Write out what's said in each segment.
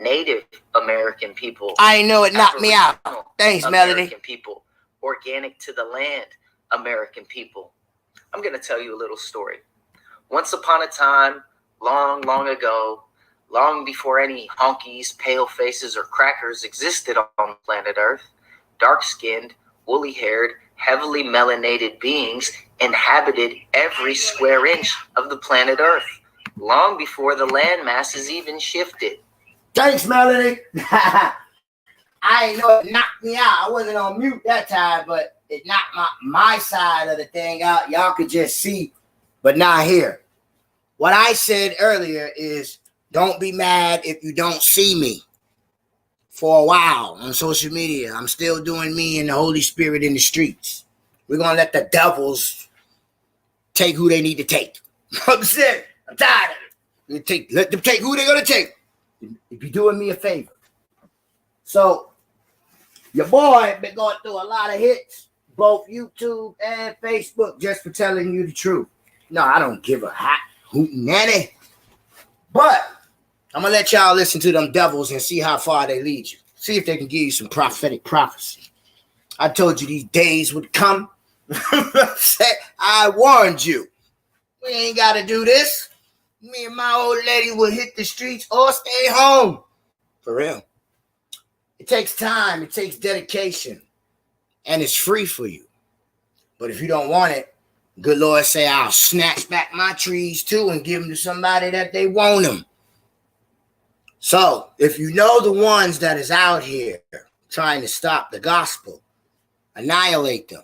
Native American people. I know it knocked me out. Thanks, Melody. American people. Organic to the land American people. I'm going to tell you a little story. Once upon a time, long, long ago, long before any honkies, pale faces, or crackers existed on planet Earth, dark-skinned, woolly-haired, heavily melanated beings inhabited every square inch of the planet Earth, long before the land masses even shifted. Thanks, Melody. I know it knocked me out. I wasn't on mute that time, but it knocked my side of the thing out. Y'all could just see, but not hear. What I said earlier is, don't be mad if you don't see me for a while on social media. I'm still doing me and the Holy Spirit in the streets. We're going to let the devils take who they need to take. I'm sick. I'm tired of it. Let them take who they're going to take. If you're doing me a favor. So, your boy been going through a lot of hits, both YouTube and Facebook, just for telling you the truth. No, I don't give a hot hootenanny. But I'm going to let y'all listen to them devils and see how far they lead you. See if they can give you some prophetic prophecy. I told you these days would come. I warned you. We ain't got to do this. Me and my old lady will hit the streets or stay home. For real. It takes time. It takes dedication. And it's free for you. But if you don't want it, good Lord say, I'll snatch back my trees too and give them to somebody that they want them. So, if you know the ones that is out here trying to stop the gospel, annihilate them.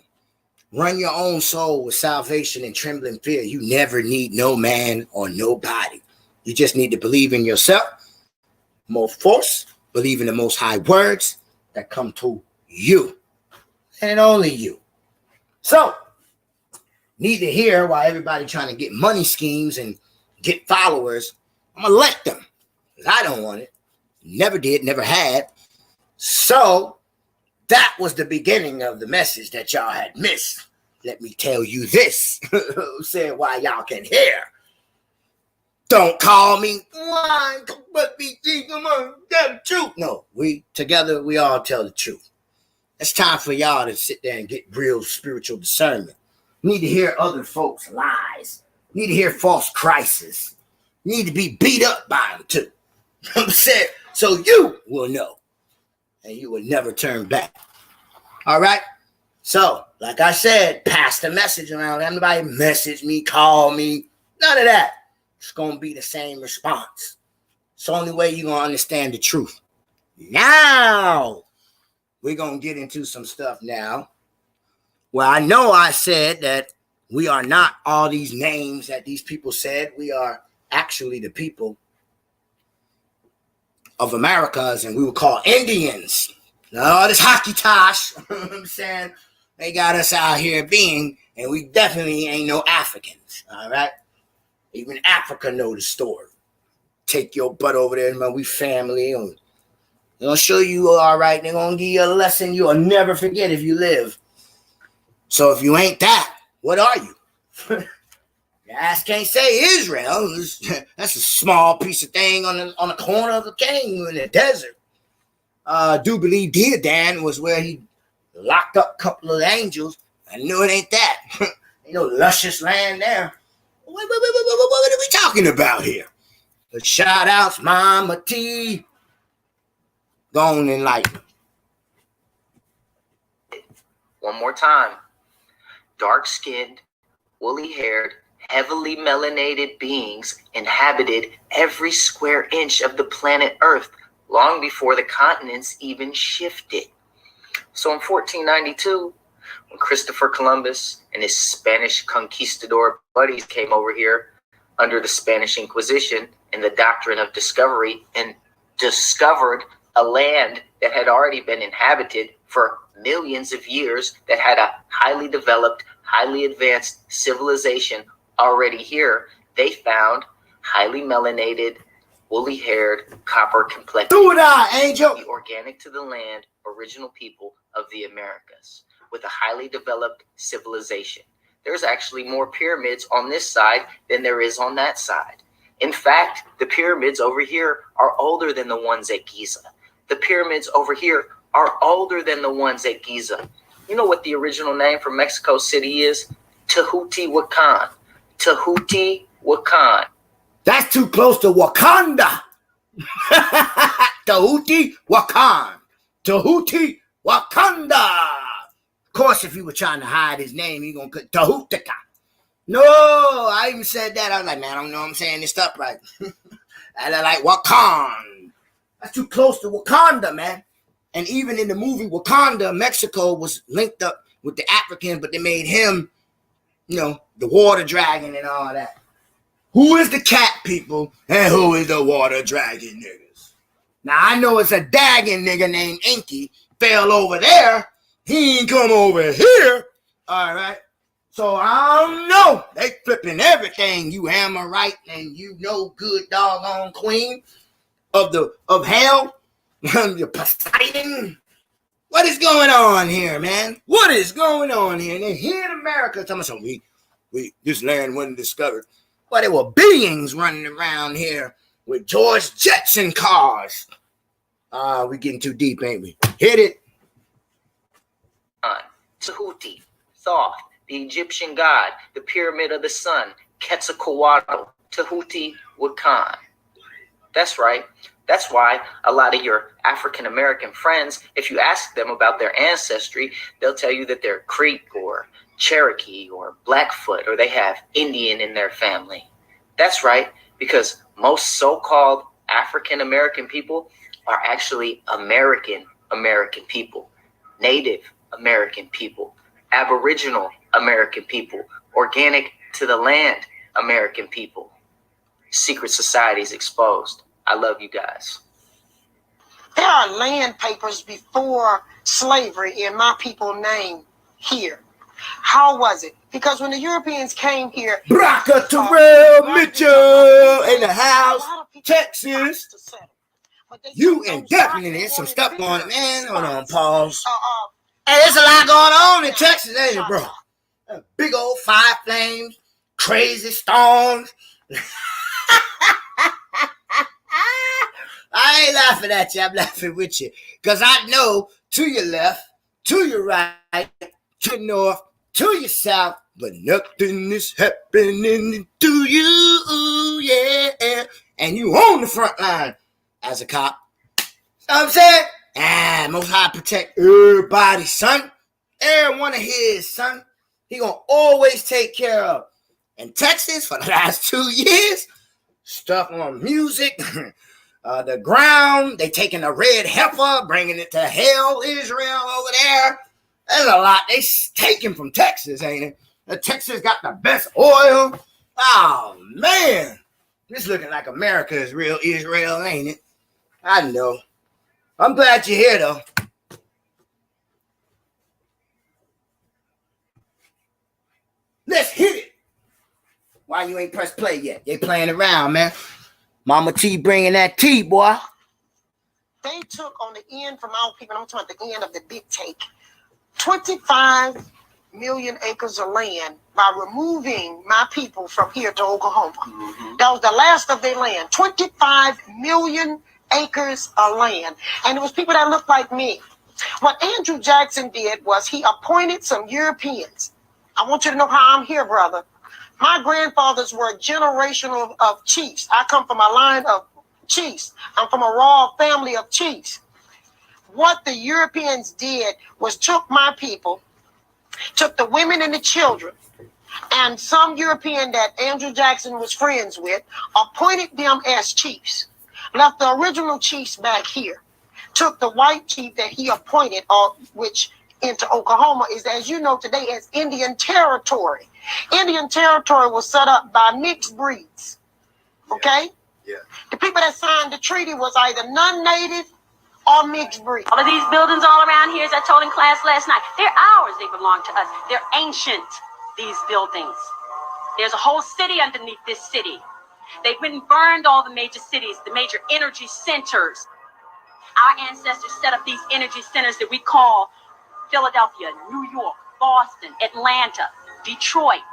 Run your own soul with salvation and trembling fear. You never need no man or nobody. You just need to believe in yourself. More force, believe in the most high words that come to you. And only you. So, need to hear why everybody trying to get money schemes and get followers. I'm going to let them. Because I don't want it. Never did, never had. So, that was the beginning of the message that y'all had missed. Let me tell you this. Say why y'all can hear. Don't call me. Why? But be thinking the truth. No, we together, we all tell the truth. It's time for y'all to sit there and get real spiritual discernment. You need to hear other folks' lies. You need to hear false crises. You need to be beat up by them too. I'm saying, so you will know. And you will never turn back. All right? So, like I said, pass the message around. Everybody message me, call me. None of that. It's going to be the same response. It's the only way you're going to understand the truth. Now, we're going to get into some stuff now. Well, I know I said that we are not all these names that these people said. We are actually the people of Americas, and we were called Indians. No, this hockey tosh, you know what I'm saying? They got us out here being, and we definitely ain't no Africans, all right? Even Africa know the story. Take your butt over there, man, we family. They're going to show you all right. They're going to give you a lesson you'll never forget if you live. So if you ain't that, what are you? Your ass can't say Israel. That's a small piece of thing on the corner of the cane in the desert. I do believe Dear Dan was where he locked up a couple of angels. I know it ain't that. Ain't no luscious land there. What are we talking about here? The shout outs, Mama T. Gone in light. One more time. Dark-skinned, woolly-haired, heavily melanated beings inhabited every square inch of the planet Earth long before the continents even shifted. So in 1492, when Christopher Columbus and his Spanish conquistador buddies came over here under the Spanish Inquisition and the doctrine of discovery and discovered a land that had already been inhabited for millions of years, that had a highly developed, highly advanced civilization already here, they found highly melanated, woolly-haired, copper-complected, Angel, the organic to the land, original people of the Americas, with a highly developed civilization. There's actually more pyramids on this side than there is on that side. In fact, the pyramids over here are older than the ones at Giza. The pyramids over here are older than the ones at Giza. You know what the original name for Mexico City is? Teotihuacan. Teotihuacan. That's too close to Wakanda. Teotihuacan. Teotihuacanda. Of course, if you were trying to hide his name, you're going to put Tehutica. No, I even said that. I was like, man, I don't know I'm saying this stuff right. And I like Wakan. That's too close to Wakanda, man. And even in the movie Wakanda, Mexico was linked up with the Africans, but they made him, the water dragon and all that. Who is the cat people and who is the water dragon niggas? Now, I know it's a dagging nigga named Inky fell over there. He ain't come over here. All right. So I don't know. They flipping everything. You Hammerite and good doggone queen of hell. Your Poseidon. What is going on here, man? What is going on here? And then here in America, tell me something. We this land wasn't discovered. Well, there were beings running around here with George Jetson cars. We getting too deep, ain't we? Hit it. Tehuti, Thoth, the Egyptian god, the pyramid of the sun, Quetzalcoatl, Teotihuacan. That's right. That's why a lot of your African American friends, if you ask them about their ancestry, they'll tell you that they're Creek or Cherokee or Blackfoot, or they have Indian in their family. That's right, because most so-called African American people are actually American people, Native American people, Aboriginal American people, organic to the land American people. Secret societies exposed. I love you guys. There are land papers before slavery in my people name here. How was it? Because when the Europeans came here, Braca Terrell Mitchell in the house, Texas. You indefinitely had some stuff on it, man. Hold on, pause. Hey, there's a lot going on in Texas, ain't it, bro? Big old fire flames, crazy storms. I ain't laughing at you. I'm laughing with you. Because I know to your left, to your right, to your north, to your south, but nothing is happening to you, yeah. And you on the front line as a cop. You know what I'm saying? Most High protect everybody, son. Every one of his, son. He gonna always take care of. In Texas, for the last 2 years, stuff on music, the ground, they taking a red heifer, bringing it to hell, Israel over there. There's a lot they taking from Texas, ain't it? Texas got the best oil. Oh, man. This looking like America is real Israel, ain't it? I know. I'm glad you're here, though. Let's hit it. Why you ain't pressed play yet? They playing around, man. Mama T bringing that tea, boy. They took on the end from our people, I'm talking about the end of the big take, 25 million acres of land by removing my people from here to Oklahoma. Mm-hmm. That was the last of their land. 25 million acres of land. And it was people that looked like me. What Andrew Jackson did was he appointed some Europeans. I want you to know how I'm here, brother. My grandfathers were a generation of chiefs. I come from a line of chiefs. I'm from a royal family of chiefs. What the Europeans did was took my people, took the women and the children, and some European that Andrew Jackson was friends with, appointed them as chiefs, left the original chiefs back here, took the white chief that he appointed, which into Oklahoma is, as you know today, as Indian Territory. Indian Territory was set up by mixed breeds, okay? Yeah. The people that signed the treaty was either non-native or mixed breed. All of these buildings all around here, as I told in class last night, they're ours. They belong to us. They're ancient, these buildings. There's a whole city underneath this city. They've been burned, all the major cities, the major energy centers. Our ancestors set up these energy centers that we call Philadelphia, New York, Boston, Atlanta, Detroit,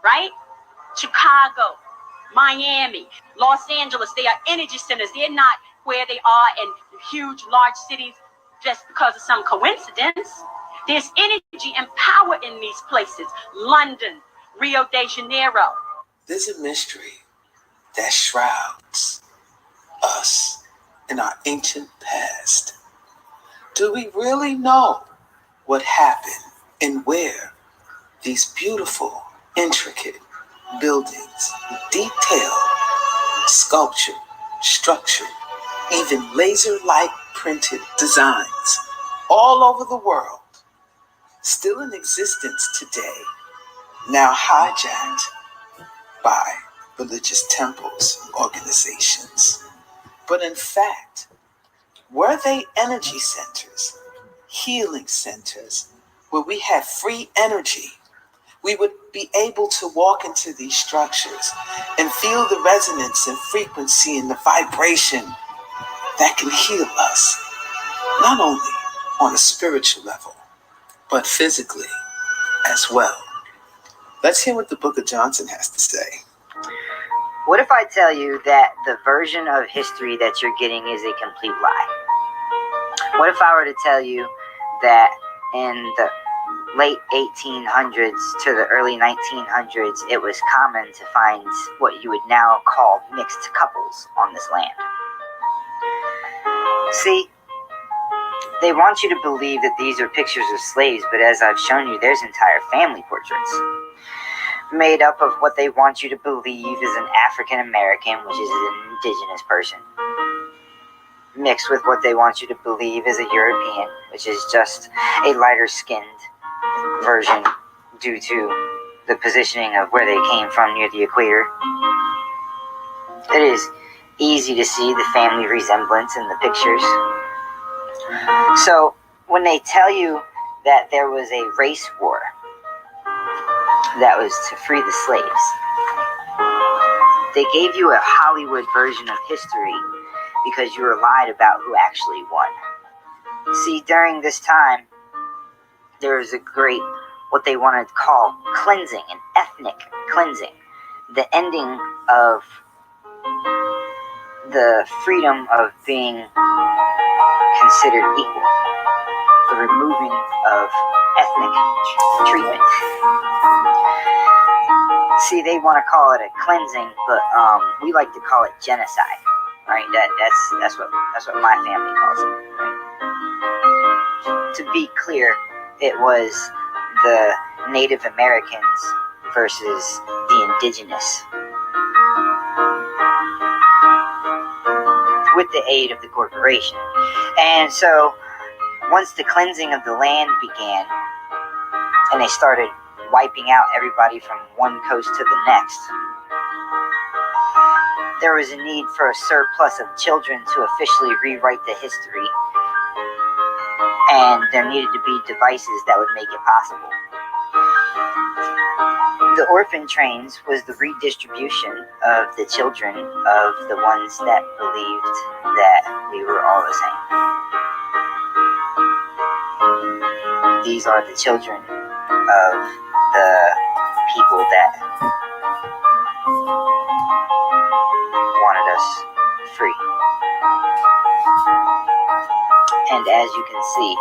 right? Chicago, Miami, Los Angeles, they are energy centers. They're not where they are in huge, large cities just because of some coincidence. There's energy and power in these places. London, Rio de Janeiro. There's a mystery that shrouds us in our ancient past. Do we really know what happened and where these beautiful, intricate buildings, detailed, sculptured, structured, even laser-like printed designs all over the world, still in existence today, now hijacked by religious temples and organizations? But in fact, were they energy centers, healing centers, where we had free energy? We would be able to walk into these structures and feel the resonance and frequency and the vibration that can heal us, not only on a spiritual level, but physically as well. Let's hear what the Book of Johnson has to say. What if I tell you that the version of history that you're getting is a complete lie? What if I were to tell you that in the late 1800s to the early 1900s, it was common to find what you would now call mixed couples on this land? See, they want you to believe that these are pictures of slaves, but as I've shown you, there's entire family portraits made up of what they want you to believe is an African American, which is an indigenous person, mixed with what they want you to believe is a European, which is just a lighter skinned version due to the positioning of where they came from near the equator. It is easy to see the family resemblance in the pictures. So when they tell you that there was a race war that was to free the slaves, they gave you a Hollywood version of history because you were lied about who actually won. See, during this time, there was a great, what they want to call cleansing, an ethnic cleansing, the ending of the freedom of being considered equal, the removing of ethnic treatment. See, they want to call it a cleansing, but we like to call it genocide, right? That's what my family calls it. Right? To be clear, it was the Native Americans versus the indigenous, with the aid of the corporation. And so once the cleansing of the land began and they started wiping out everybody from one coast to the next, there was a need for a surplus of children to officially rewrite the history, and there needed to be devices that would make it possible. The orphan trains was the redistribution of the children of the ones that believed that we were all the same. These are the children of the people that wanted us free. And as you can see,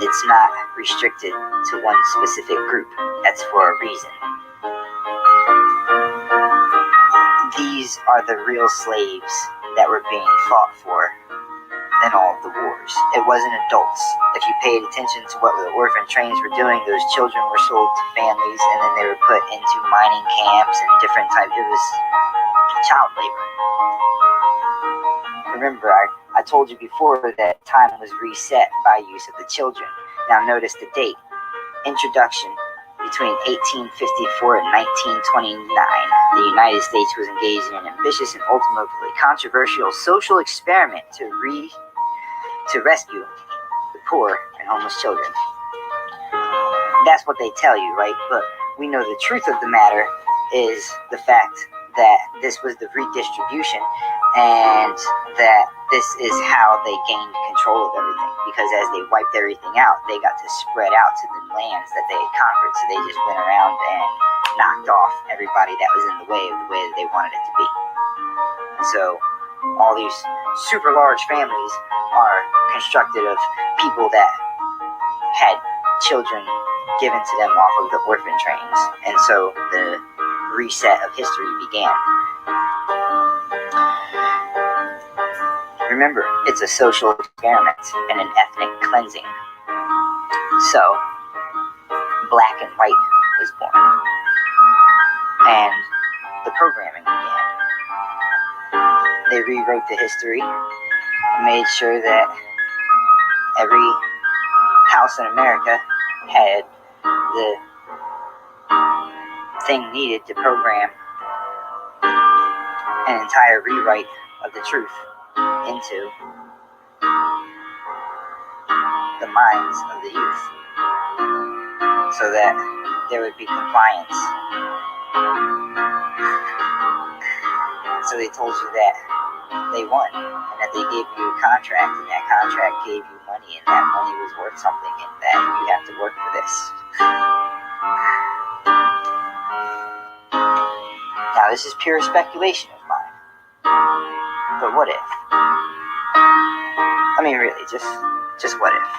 it's not restricted to one specific group. That's for a reason. These are the real slaves that were being fought for in all of the wars. It wasn't adults. If you paid attention to what the orphan trains were doing, those children were sold to families and then they were put into mining camps and different types. It was child labor. Remember, I told you before that time was reset by use of the children. Now notice the date. Introduction. Between 1854 and 1929, the United States was engaged in an ambitious and ultimately controversial social experiment to rescue the poor and homeless children. That's what they tell you, right? But we know the truth of the matter is the fact that this was the redistribution, and that this is how they gained control of everything, because as they wiped everything out, they got to spread out to the lands that they had conquered. So they just went around and knocked off everybody that was in the way that they wanted it to be. And so all these super large families are constructed of people that had children given to them off of the orphan trains. And so the reset of history began. Remember, it's a social experiment and an ethnic cleansing. So, black and white was born. And the programming began. They rewrote the history and made sure that every house in America had the thing needed to program an entire rewrite of the truth into the minds of the youth, so that there would be compliance. So they told you that they won, and that they gave you a contract, and that contract gave you money, and that money was worth something, and that you have to work for this. Now, this is pure speculation of mine, but what if? I mean, really, just what if?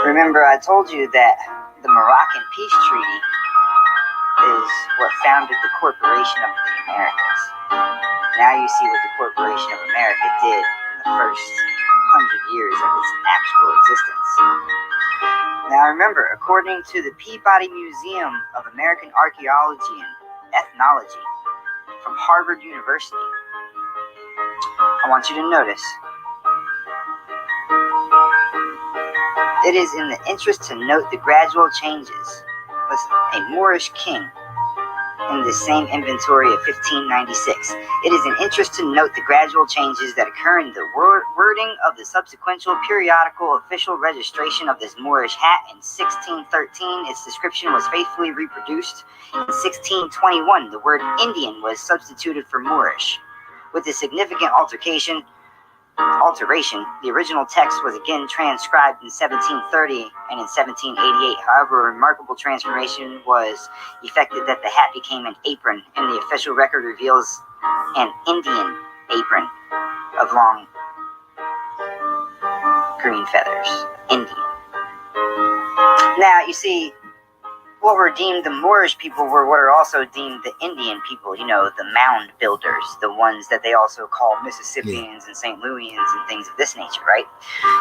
Remember, I told you that the Moroccan Peace Treaty is what founded the Corporation of the Americas. Now you see what the Corporation of America did in the first 100 years of its actual existence. Now remember, according to the Peabody Museum of American Archaeology and Ethnology from Harvard University, I want you to notice, it is in the interest to note the gradual changes. Listen, a Moorish king in the same inventory of 1596. It is an interest to note the gradual changes that occur in the wording of the subsequent periodical official registration of this Moorish hat in 1613. Its description was faithfully reproduced. In 1621, the word Indian was substituted for Moorish. With a significant alteration, the original text was again transcribed in 1730 and in 1788. However, a remarkable transformation was effected that the hat became an apron, and the official record reveals an Indian apron of long green feathers. Indian. Now, you see, what were deemed the Moorish people were what are also deemed the Indian people, you know, the mound builders, the ones that they also call Mississippians and St. Louisians and things of this nature, right?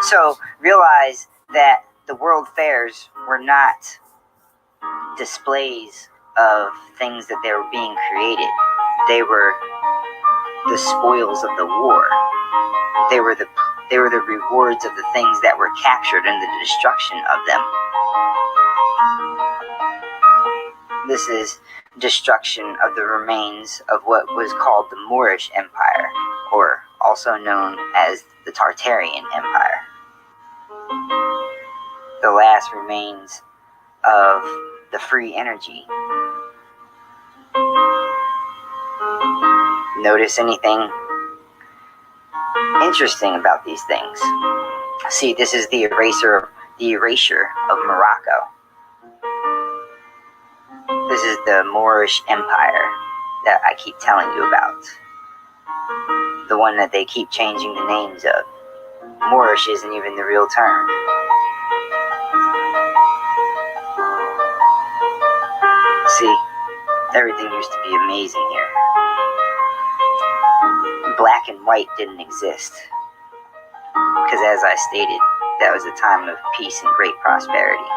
So realize that the world fairs were not displays of things that they were being created. They were the spoils of the war. They were the rewards of the things that were captured and the destruction of them. This is destruction of the remains of what was called the Moorish Empire, or also known as the Tartarian Empire. The last remains of the free energy. Notice anything interesting about these things? See, this is the erasure of Morocco. This is the Moorish Empire that I keep telling you about. The one that they keep changing the names of. Moorish isn't even the real term. See, everything used to be amazing here. Black and white didn't exist. Because as I stated, that was a time of peace and great prosperity.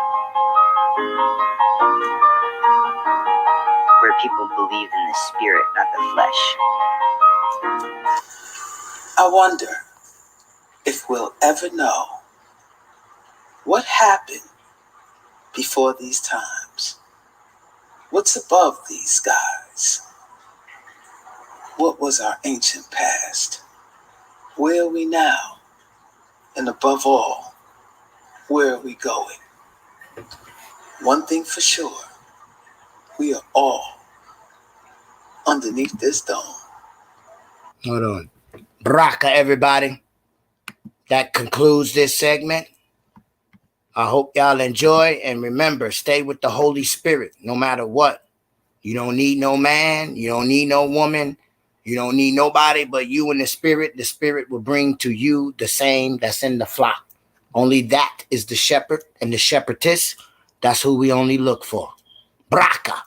Where people believed in the spirit, not the flesh. I wonder if we'll ever know what happened before these times. What's above these skies? What was our ancient past? Where are we now? And above all, where are we going? One thing for sure, We are all underneath this dome. Hold on. Baraka, everybody. That concludes this segment. I hope y'all enjoy. And remember, stay with the Holy Spirit no matter what. You don't need no man. You don't need no woman. You don't need nobody but you and the Spirit. The Spirit will bring to you the same that's in the flock. Only that is the shepherd and the shepherdess. That's who we only look for. Baraka.